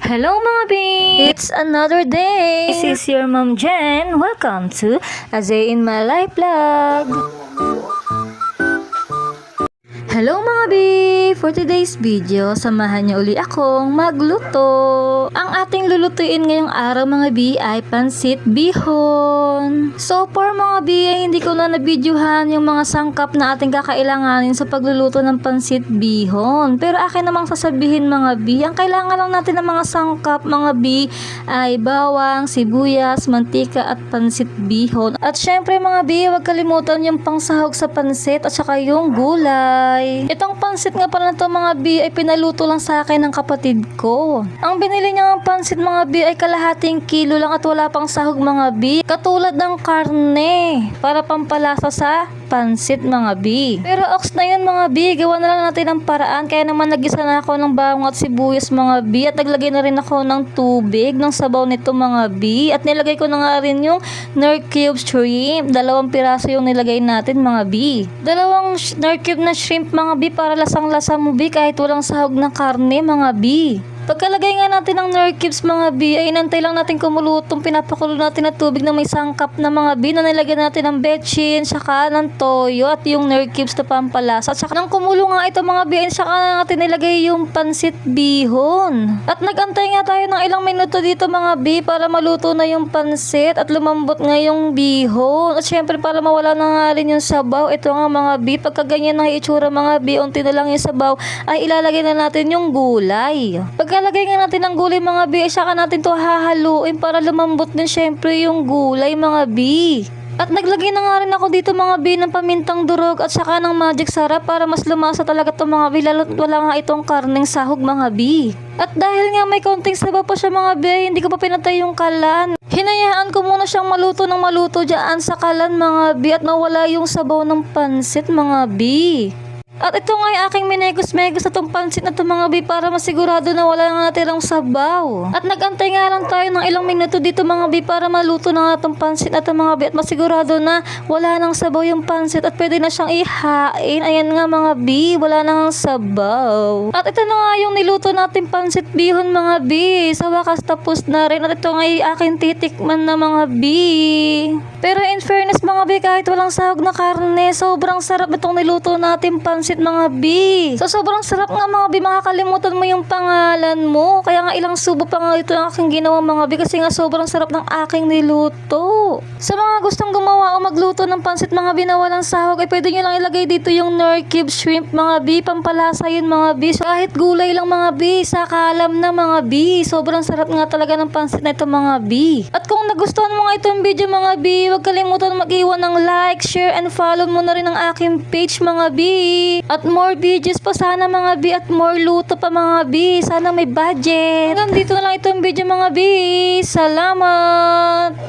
Hello mga B! It's another day! This is your Mom Jen. Welcome to A Day in My Life vlog. Hello mga B! For today's video, samahan niyo uli akong magluto. Ang ating lulutuin ngayong araw mga B ay pansit bihon. So for mga B ay hindi ko na nabidyohan yung mga sangkap na ating kakailanganin sa pagluluto ng pansit bihon. Pero akin namang sasabihin mga B, ang kailangan lang natin ng mga sangkap mga B ay bawang, sibuyas, mantika at pansit bihon. At syempre mga B, huwag kalimutan yung pangsahog sa pansit at saka yung gulay. Itong pansit nga pala na to mga B ay pinaluto lang sa akin ng kapatid ko. Ang binili niya ng pansit mga B ay kalahating kilo lang at wala pang sahog mga B. Katulad ng karne para pampalasa sa pansit mga B. Pero ox na yun mga B, gawa na lang natin ang paraan. Kaya naman nagisa na ako ng bawang at sibuyas mga B at naglagay na rin ako ng tubig ng sabaw nito mga B. At nilagay ko na nga rin yung Knorr cube shrimp. 2 piraso yung nilagay natin mga B. 2 Knorr cube na shrimp mga B para lasang-lasa mo B kahit walang sahog ng karne mga B. Pagkalagay nga natin ng Knorr cubes mga B ay inantay lang natin kumulutong pinapakulo natin na tubig na may sangkap na mga B na nilagyan natin ng betchin, saka ng toyo at yung Knorr cubes na pampalasa. At saka nang kumulo nga ito mga B ay saka natin nilagay yung pansit bihon. At nagantay nga tayo ng ilang minuto dito mga B para maluto na yung pansit at lumambot nga yung bihon. At syempre para mawala na nga rin yung sabaw, ito nga mga B, pagka ganyan na itsura mga B, unti na lang yung sabaw ay ilalagay na natin yung gulay. Pagkalagay nga natin ng gulay mga B, ay saka natin to hahaluin para lumambot din syempre yung gulay mga B. At naglagay na nga rin ako dito mga B ng pamintang durog at saka ng magic sarap para mas lumasa talaga to mga B, lalo't wala nga itong karneng sahog mga B. At dahil nga may kaunting sabaw pa siya mga B, hindi ko pa pinatay yung kalan. Hinayaan ko muna siyang maluto ng maluto dyan sa kalan mga B at mawala yung sabaw ng pansit mga B. At ito nga yung aking minegos-megos na itong pansit na ito mga B para masigurado na wala nga natirang sabaw. At nagantay nga lang tayo ng ilang minuto dito mga B para maluto na nga itong pansit na ito mga B at masigurado na wala nang sabaw yung pansit at pwede na siyang ihain. Ayan nga mga B, wala nang sabaw. At ito na nga yung niluto natin pansit bihon mga B. Sa wakas tapos na rin at ito nga yung aking titikman na mga B. Pero in fairness mga B, kahit walang sahog na karne, sobrang sarap itong niluto natin pansit mga B. So sobrang sarap nga mga B, makakalimutan mo yung pangalan mo. Kaya nga ilang subo pa nga ito ang aking ginawa mga B kasi nga sobrang sarap ng aking niluto. Sa mga gustong gumawa o magluto ng pansit mga B na walang sahog ay pwede nyo lang ilagay dito yung Knorr cube shrimp mga B, pampalasa yun mga B. So, kahit gulay lang mga B, sakalam na mga B. Sobrang sarap nga talaga ng pansit na ito mga B. At kung nagustuhan mo nga itong video mga B, huwag kalimutan mag-iwan ng like, share, and follow mo na rin ang aking page mga B. At more videos pa sana mga B at more luto pa mga B. Sana may budget. Hanggang dito na lang itong video mga B. Salamat!